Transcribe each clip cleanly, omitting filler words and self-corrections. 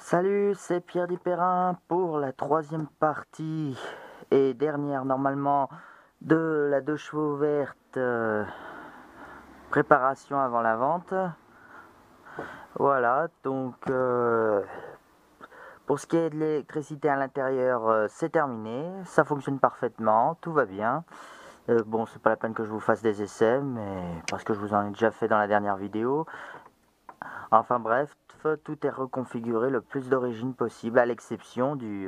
Salut, c'est Pierre Dipérin pour la troisième partie et dernière normalement de la 2 chevaux verte préparation avant la vente. Voilà, donc pour ce qui est de l'électricité à l'intérieur, c'est terminé, ça fonctionne parfaitement, tout va bien. Bon, c'est pas la peine que je vous fasse des essais, mais parce que je vous en ai déjà fait dans la dernière vidéo. Enfin bref, tout est reconfiguré le plus d'origine possible, à l'exception du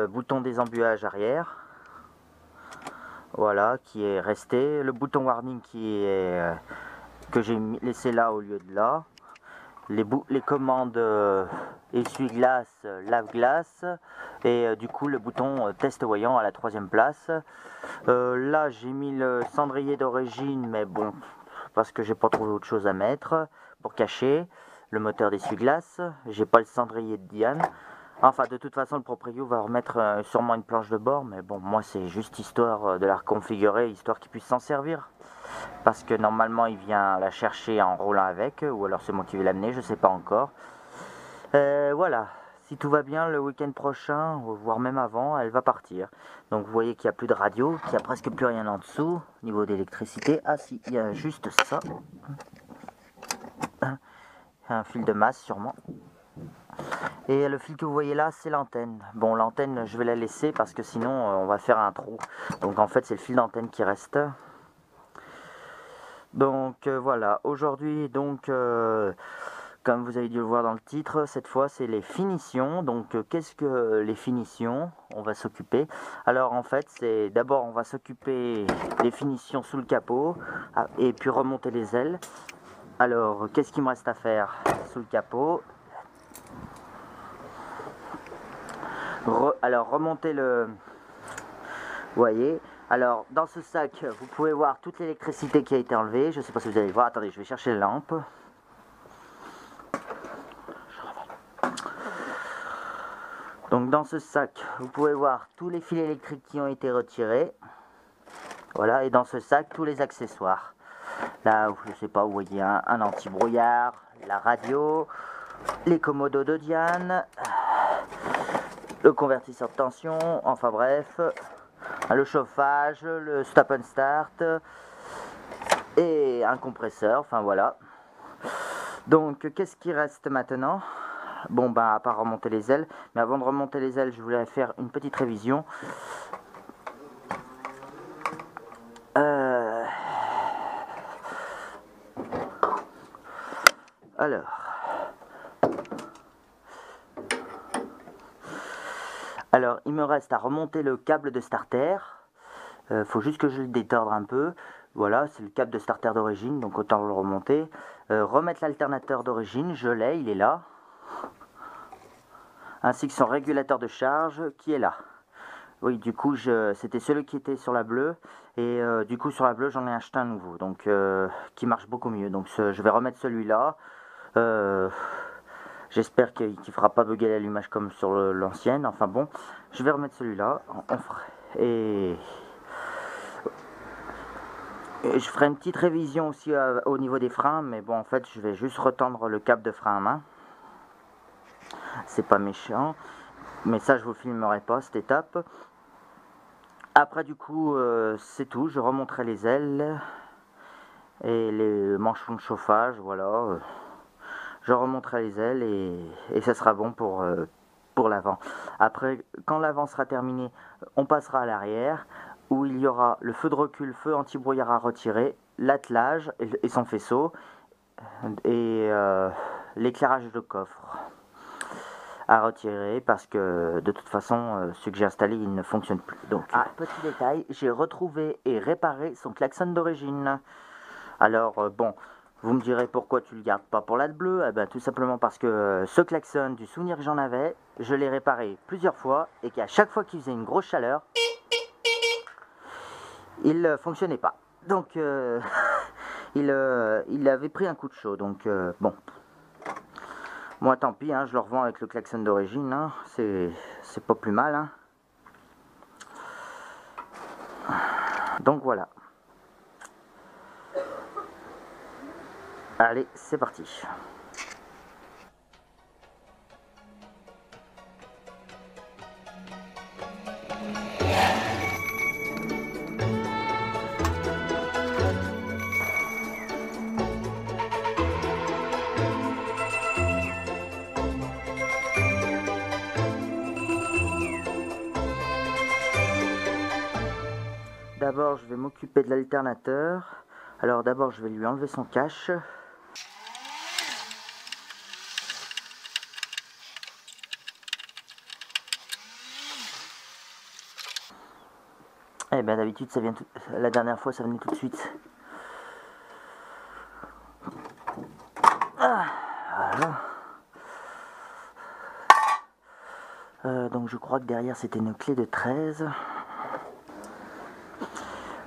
bouton des embuages arrière. Voilà, qui est resté. Le bouton warning que j'ai laissé là au lieu de là. Les commandes essuie-glace, lave-glace. Et du coup, le bouton test voyant à la troisième place. Là, j'ai mis le cendrier d'origine, mais bon, parce que j'ai pas trouvé autre chose à mettre pour cacher le moteur d'essuie-glace. J'ai pas le cendrier de Diane. Enfin, de toute façon, le proprio va remettre sûrement une planche de bord, mais bon, moi, c'est juste histoire de la reconfigurer, histoire qu'il puisse s'en servir. Parce que normalement, il vient la chercher en roulant avec, ou alors c'est moi qui vais l'amener, je sais pas encore. Voilà, si tout va bien, le week-end prochain, voire même avant, elle va partir. Donc vous voyez qu'il n'y a plus de radio, qu'il n'y a presque plus rien en dessous, au niveau d'électricité. Ah si, il y a juste ça. Un fil de masse sûrement. Et le fil que vous voyez là, c'est l'antenne. Bon, l'antenne, je vais la laisser parce que sinon, on va faire un trou. Donc en fait, c'est le fil d'antenne qui reste. Donc voilà, aujourd'hui, donc, comme vous avez dû le voir dans le titre, cette fois, c'est les finitions. Donc qu'est-ce que les finitions? On va s'occuper. Alors en fait, c'est d'abord, on va s'occuper des finitions sous le capot et puis remonter les ailes. Alors, qu'est-ce qu'il me reste à faire sous le capot? Alors remontez le... Vous voyez. Alors dans ce sac, vous pouvez voir toute l'électricité qui a été enlevée. Je ne sais pas si vous allez voir. Attendez, je vais chercher la lampe. Donc dans ce sac, vous pouvez voir tous les fils électriques qui ont été retirés. Voilà, et dans ce sac, tous les accessoires. Là, je ne sais pas, vous voyez un anti-brouillard, la radio, les commodos de Diane, le convertisseur de tension, enfin bref, le chauffage, le stop and start et un compresseur, enfin voilà. Donc qu'est-ce qui reste maintenant? Bon ben à part remonter les ailes, mais avant de remonter les ailes, je voulais faire une petite révision. Alors, il me reste à remonter le câble de starter. Faut juste que je le détorde un peu. Voilà, c'est le câble de starter d'origine, donc autant le remonter. Remettre l'alternateur d'origine, je l'ai, il est là. Ainsi que son régulateur de charge qui est là. Oui, du coup, c'était celui qui était sur la bleue. Et du coup, sur la bleue, j'en ai acheté un nouveau, donc qui marche beaucoup mieux. Donc, je vais remettre celui-là. J'espère qu'il ne fera pas bugger l'allumage comme sur l'ancienne. Enfin bon, je vais remettre celui-là. Et je ferai une petite révision aussi au niveau des freins. Mais bon, en fait, je vais juste retendre le câble de frein à main. C'est pas méchant. Mais ça, je vous filmerai pas cette étape. Après, du coup, c'est tout. Je remonterai les ailes et les manchons de chauffage. Voilà. Je remonterai les ailes et ça sera bon pour l'avant. Après, quand l'avant sera terminé, on passera à l'arrière où il y aura le feu de recul, feu anti-brouillard à retirer, l'attelage et son faisceau et l'éclairage de coffre à retirer parce que de toute façon, ce que j'ai installé, il ne fonctionne plus. Donc, petit détail, j'ai retrouvé et réparé son klaxon d'origine. Alors, bon... Vous me direz pourquoi tu le gardes pas pour l'AD bleu? Eh ben, tout simplement parce que ce klaxon, du souvenir que j'en avais, je l'ai réparé plusieurs fois et qu'à chaque fois qu'il faisait une grosse chaleur, il ne fonctionnait pas. Donc il avait pris un coup de chaud. Donc bon, moi tant pis, hein, je le revends avec le klaxon d'origine. Hein, c'est pas plus mal. Hein. Donc voilà. Allez, c'est parti. D'abord, je vais m'occuper de l'alternateur. Alors d'abord, je vais lui enlever son cache. Eh bien d'habitude, ça vient la dernière fois, ça venait tout de suite. Ah, voilà. Donc je crois que derrière, c'était une clé de 13.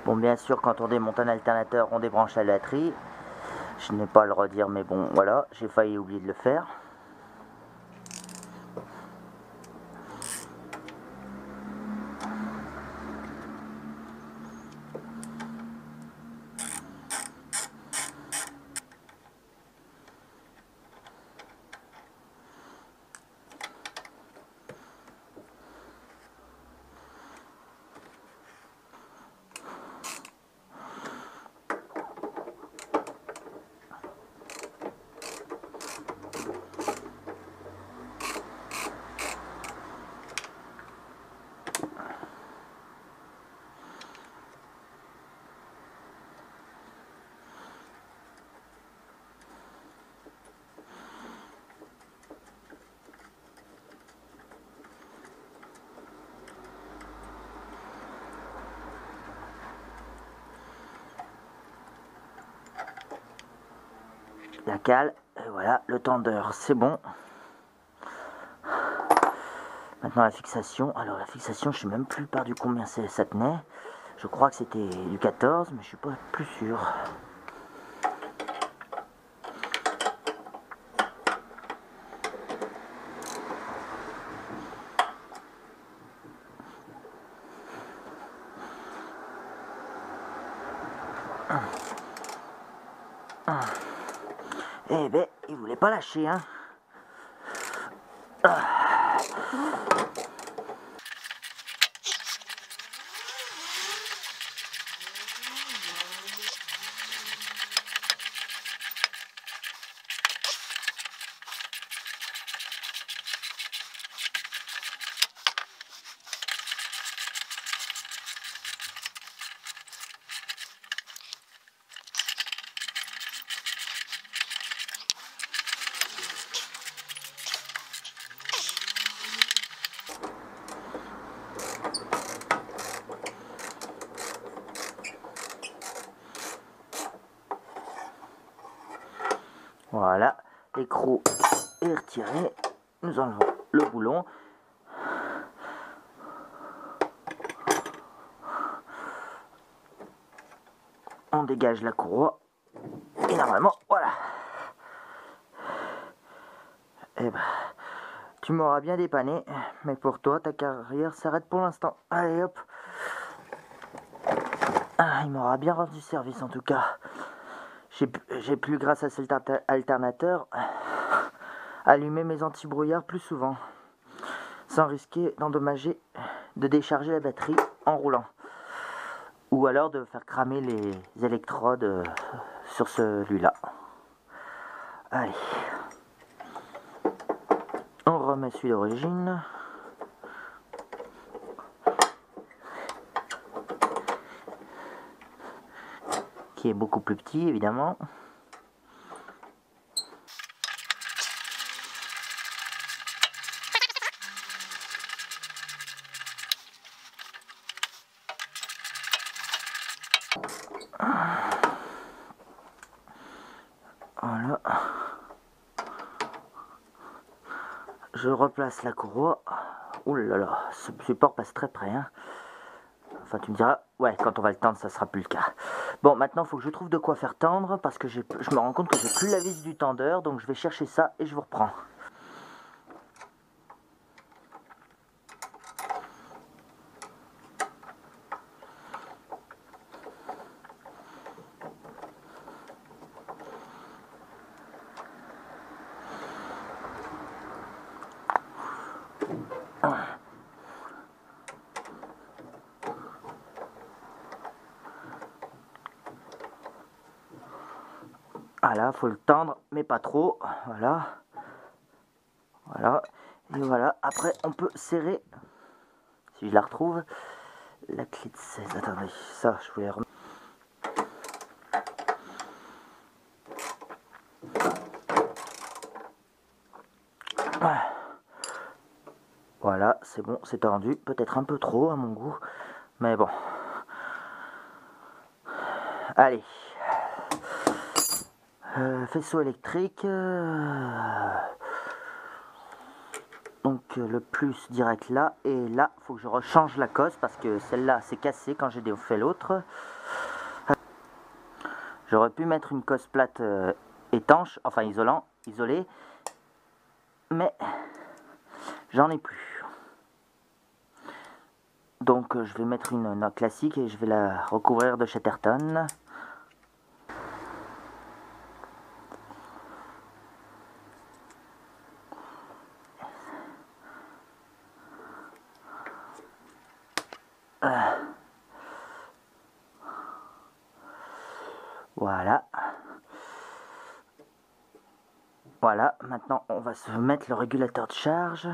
Bon, bien sûr, quand on démonte un alternateur, on débranche la batterie. Je n'ai pas à le redire, mais bon, voilà, j'ai failli oublier de le faire. La cale, et voilà, le tendeur, c'est bon. Maintenant la fixation. Alors la fixation, je sais même plus par du combien ça tenait. Je crois que c'était du 14, mais je suis pas plus sûr. Eh ben, il voulait pas lâcher, hein. Voilà, l'écrou est retiré. Nous enlevons le boulon. On dégage la courroie. Et normalement, voilà. Eh ben, tu m'auras bien dépanné. Mais pour toi, ta carrière s'arrête pour l'instant. Allez hop. Ah, il m'aura bien rendu service en tout cas. J'ai pu, grâce à cet alternateur, allumer mes anti-brouillards plus souvent, sans risquer de décharger la batterie en roulant. Ou alors de faire cramer les électrodes sur celui-là. Allez. On remet celui d'origine. Qui est beaucoup plus petit évidemment. Voilà. Je replace la courroie. Ouh là là, ce support passe très près, hein. Enfin, tu me diras, ouais, quand on va le tendre, ça sera plus le cas. Bon, maintenant, il faut que je trouve de quoi faire tendre, parce que je me rends compte que j'ai plus la vis du tendeur, donc je vais chercher ça et je vous reprends. Voilà, faut le tendre, mais pas trop. Voilà. Voilà. Et voilà. Après, on peut serrer. Si je la retrouve. La clé de 16. Attendez, ça, je voulais remettre. Voilà, c'est bon, c'est tendu. Peut-être un peu trop à mon goût. Mais bon. Allez. Faisceau électrique. Donc le plus direct là. Et là, faut que je rechange la cosse parce que celle-là s'est cassée quand j'ai fait l'autre. J'aurais pu mettre une cosse plate étanche, enfin isolée. Mais j'en ai plus. Donc je vais mettre une note classique et je vais la recouvrir de Chatterton. Voilà. Voilà, maintenant on va se mettre le régulateur de charge.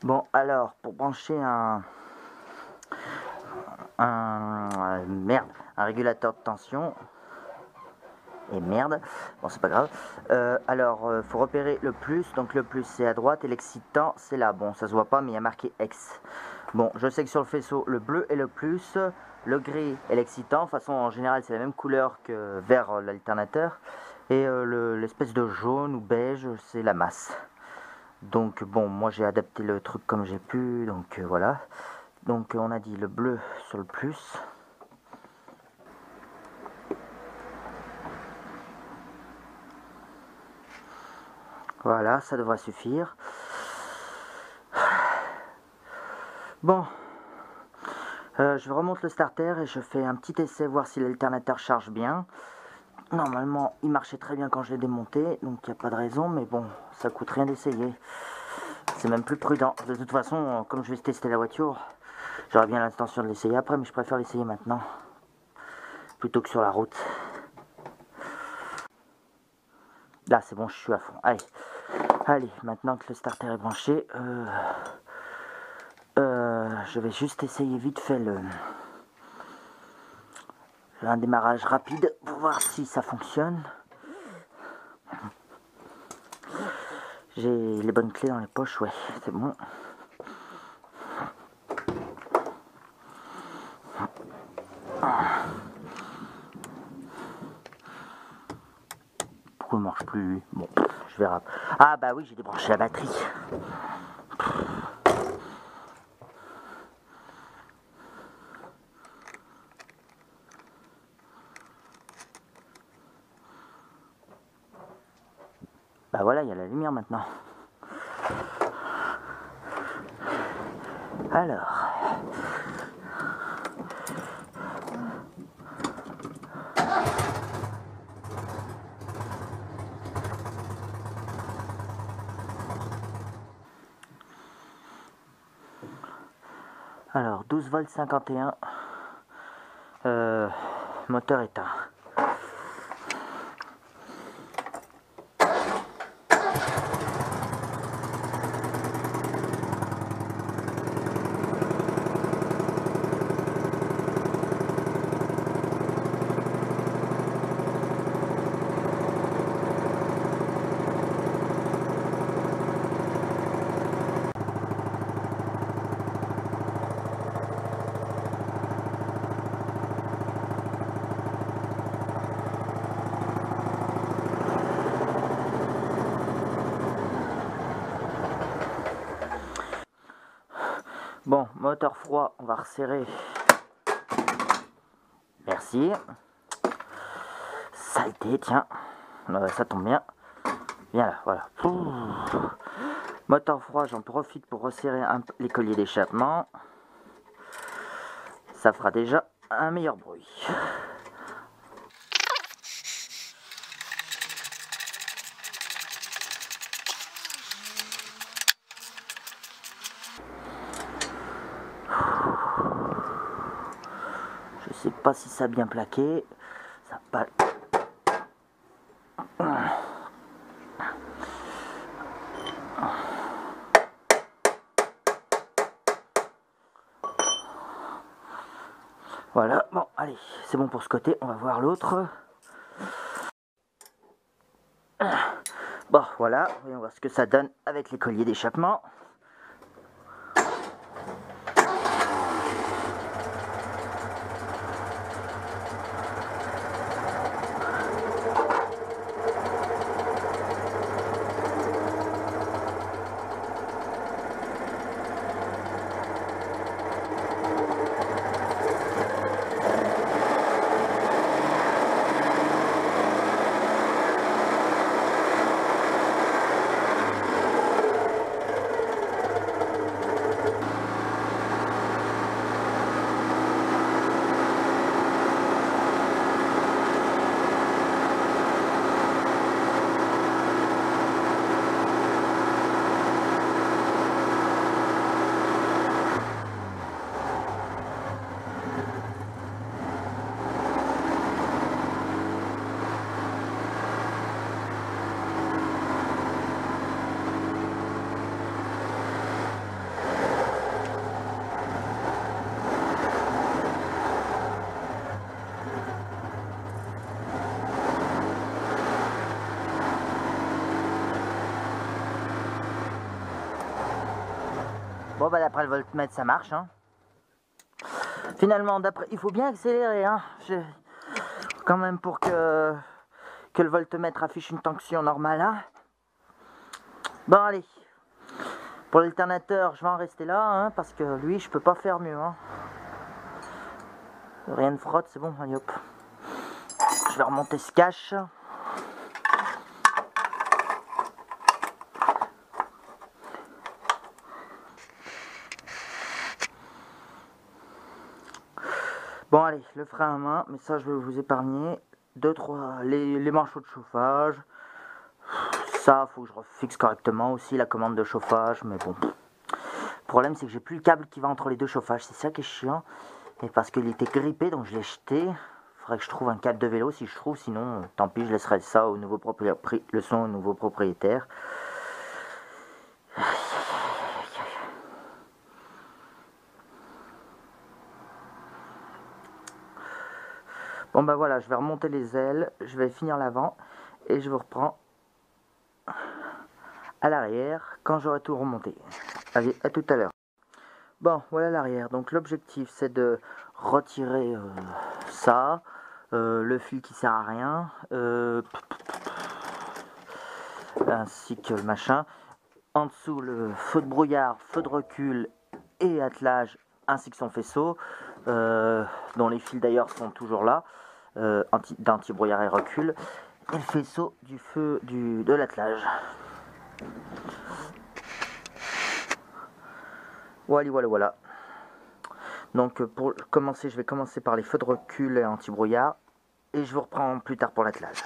Bon, alors, pour brancher un régulateur de tension, et merde, bon c'est pas grave, alors, faut repérer le plus, donc le plus c'est à droite, et l'excitant c'est là, bon ça se voit pas, mais il y a marqué X. Bon, je sais que sur le faisceau, le bleu est le plus, le gris est l'excitant, de toute façon en général c'est la même couleur que vers l'alternateur, et l'espèce de jaune ou beige c'est la masse. Donc bon, moi j'ai adapté le truc comme j'ai pu, donc voilà. Donc on a dit le bleu sur le plus. Voilà, ça devrait suffire. Bon, je remonte le starter et je fais un petit essai, voir si l'alternateur charge bien. Normalement, il marchait très bien quand je l'ai démonté, donc il n'y a pas de raison, mais bon, ça coûte rien d'essayer. C'est même plus prudent. De toute façon, comme je vais tester la voiture, j'aurais bien l'intention de l'essayer après, mais je préfère l'essayer maintenant, plutôt que sur la route. Là, c'est bon, je suis à fond. Allez, maintenant que le starter est branché, je vais juste essayer vite fait un démarrage rapide pour voir si ça fonctionne. J'ai les bonnes clés dans les poches, ouais, c'est bon. Pourquoi il marche plus? Bon, je verrai. Ah bah oui, j'ai débranché la batterie. Bah voilà, il y a la lumière maintenant. Alors. Alors, 12 volts 51. Moteur éteint. Bon, moteur froid, on va resserrer. Merci. Saleté, tiens. Ça tombe bien. Viens là, voilà. Moteur froid, j'en profite pour resserrer les colliers d'échappement. Ça fera déjà un meilleur bruit. Je sais pas si ça a bien plaqué. Ça a pas... Voilà, bon, allez, c'est bon pour ce côté, on va voir l'autre. Bon, voilà, voyons voir ce que ça donne avec les colliers d'échappement. Bon bah d'après le voltmètre ça marche hein. Finalement d'après il faut bien accélérer hein. Quand même pour que le voltmètre affiche une tension normale hein. Bon allez. Pour l'alternateur je vais en rester là hein, parce que lui je peux pas faire mieux hein. Rien ne frotte, c'est bon, allez hop. Je vais remonter ce cache. Bon allez, le frein à main, mais ça je vais vous épargner. 2-3, les manchots de chauffage. Ça, faut que je refixe correctement aussi la commande de chauffage, mais bon. Le problème c'est que j'ai plus le câble qui va entre les deux chauffages, c'est ça qui est chiant. Et parce qu'il était grippé, donc je l'ai jeté. Faudrait que je trouve un câble de vélo si je trouve, sinon tant pis, je laisserai ça au nouveau propriétaire, le son au nouveau propriétaire. Bon bah voilà, je vais remonter les ailes, je vais finir l'avant et je vous reprends à l'arrière quand j'aurai tout remonté. Allez, à tout à l'heure. Bon, voilà l'arrière. Donc l'objectif c'est de retirer ça, le fil qui sert à rien, ainsi que le machin. En dessous le feu de brouillard, feu de recul et attelage ainsi que son faisceau, dont les fils d'ailleurs sont toujours là, d'anti-brouillard et recul, et le faisceau du feu de l'attelage. Voilà. Donc pour commencer, je vais commencer par les feux de recul et anti-brouillard, et je vous reprends plus tard pour l'attelage.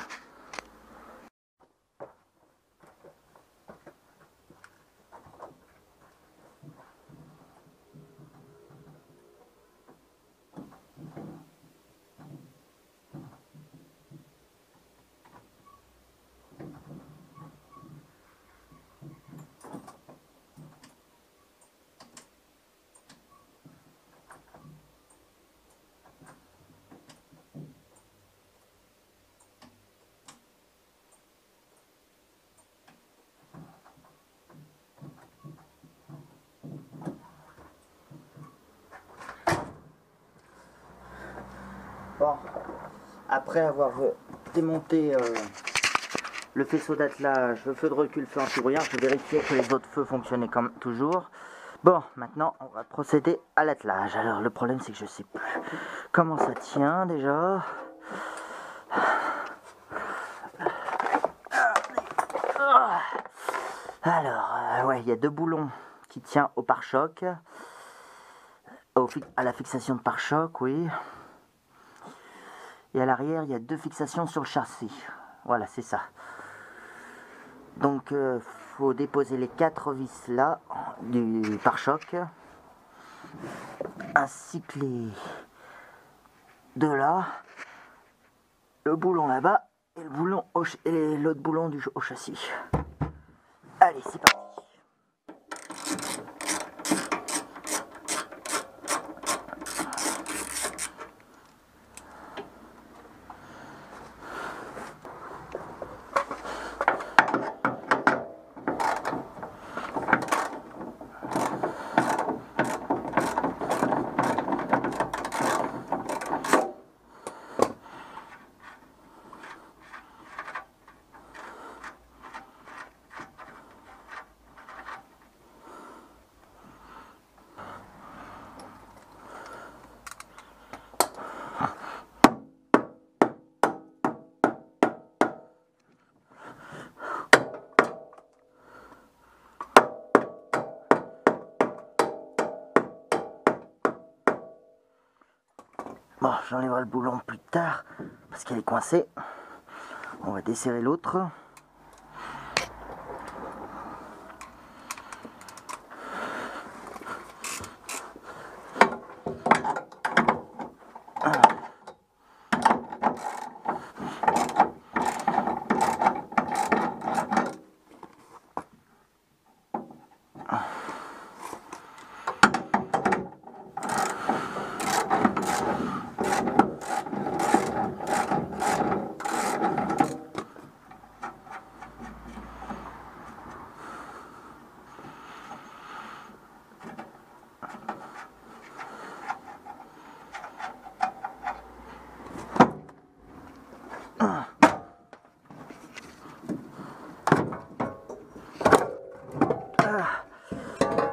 Bon, après avoir démonté le faisceau d'attelage, le feu de recul, le feu anti-brouillard, je vais vérifier que les autres feux fonctionnaient comme toujours. Bon, maintenant on va procéder à l'attelage. Alors le problème c'est que je sais plus comment ça tient déjà. Alors, ouais, il y a 2 boulons qui tiennent au pare-choc, à la fixation de pare-choc, oui. Et à l'arrière, il y a 2 fixations sur le châssis. Voilà, c'est ça. Donc, faut déposer les 4 vis là du pare-choc, ainsi que les 2 là, le boulon là-bas et le boulon et l'autre boulon au châssis. Allez, c'est parti. Bon, j'enlèverai le boulon plus tard parce qu'elle est coincée. On va desserrer l'autre.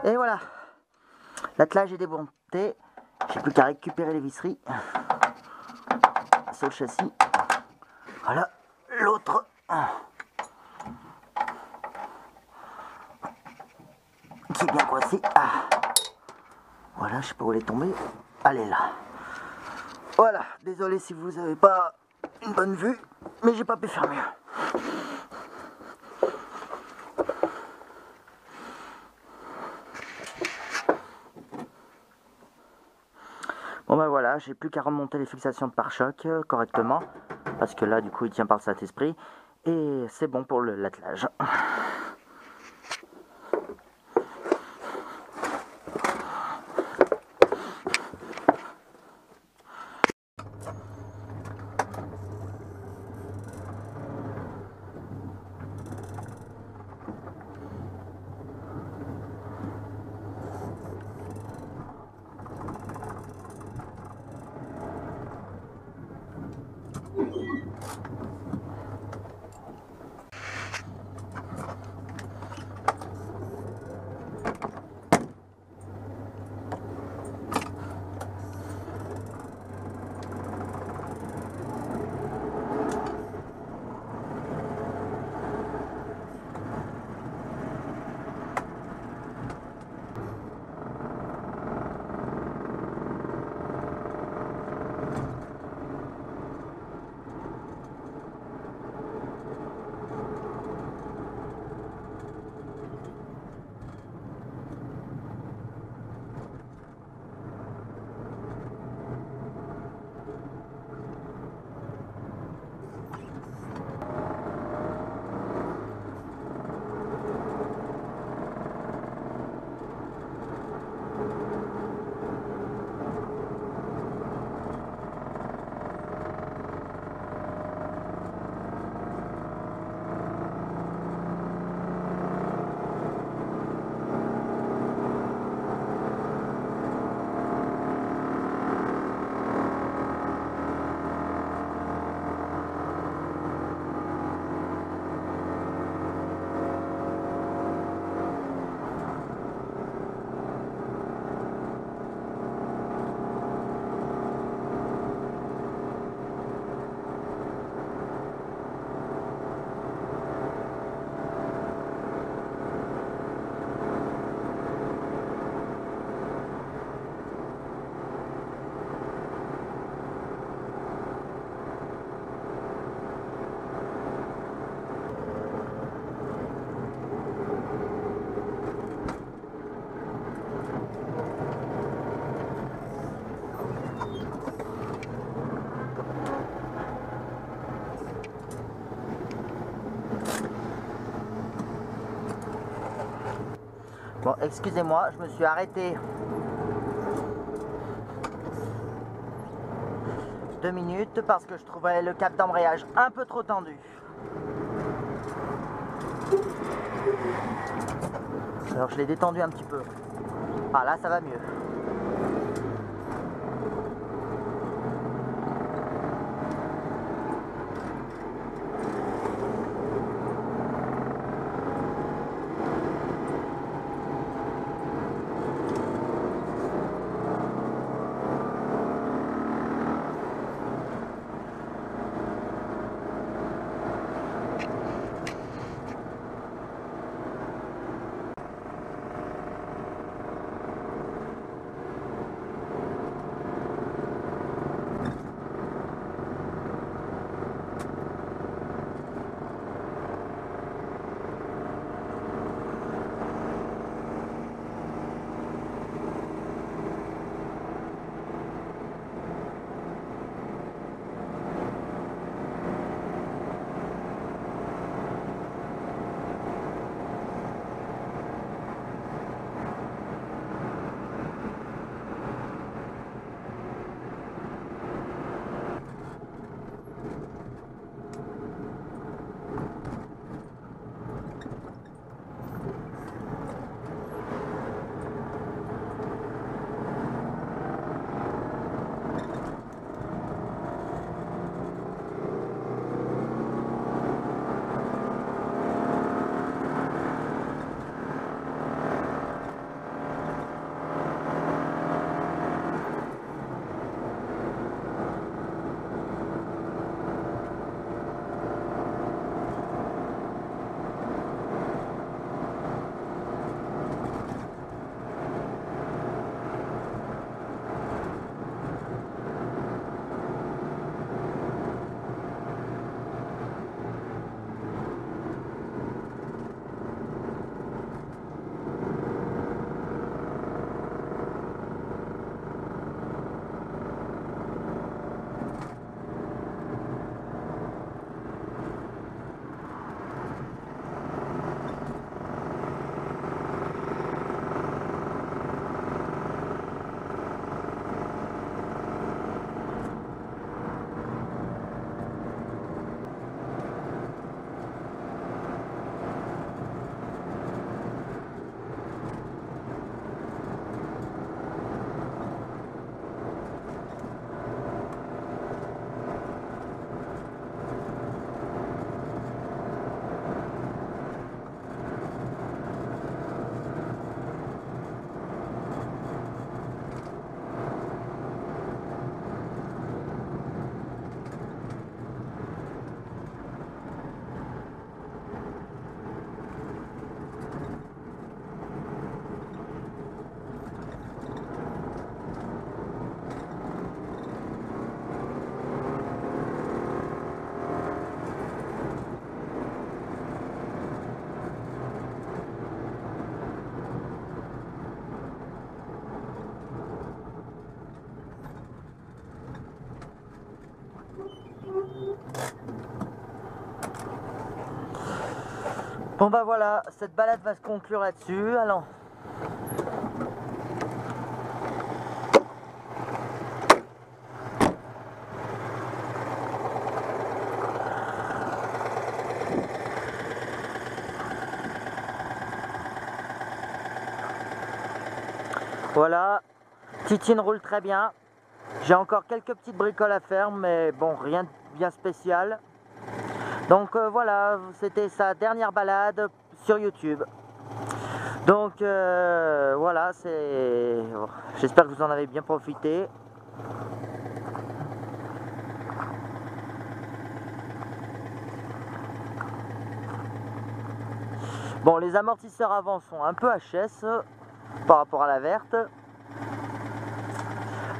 Et voilà, l'attelage est démonté. J'ai plus qu'à récupérer les visseries sur le châssis. Voilà, l'autre qui est bien coincé. Voilà, je sais pas où elle est tombée. Elle est là. Voilà, désolé si vous n'avez pas une bonne vue, mais j'ai pas pu faire mieux. Bon ben voilà, j'ai plus qu'à remonter les fixations de pare-choc correctement, parce que là du coup il tient par le Saint-Esprit, et c'est bon pour l'attelage. Bon, excusez-moi, je me suis arrêté 2 minutes parce que je trouvais le câble d'embrayage un peu trop tendu. Alors je l'ai détendu un petit peu. Ah là, ça va mieux. Bon bah voilà, cette balade va se conclure là-dessus. Alors, voilà, Titine roule très bien. J'ai encore quelques petites bricoles à faire, mais bon, rien de bien spécial. Donc voilà, c'était sa dernière balade sur YouTube. Donc voilà, j'espère que vous en avez bien profité. Bon, les amortisseurs avant sont un peu HS par rapport à la verte.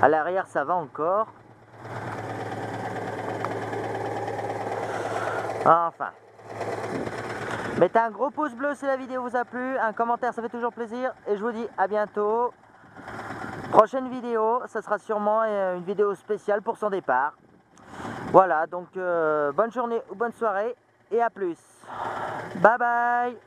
À l'arrière, ça va encore. Enfin. Mettez un gros pouce bleu si la vidéo vous a plu, un commentaire, ça fait toujours plaisir. Et je vous dis à bientôt. Prochaine vidéo, ça sera sûrement une vidéo spéciale pour son départ. Voilà, donc bonne journée ou bonne soirée et à plus. Bye bye.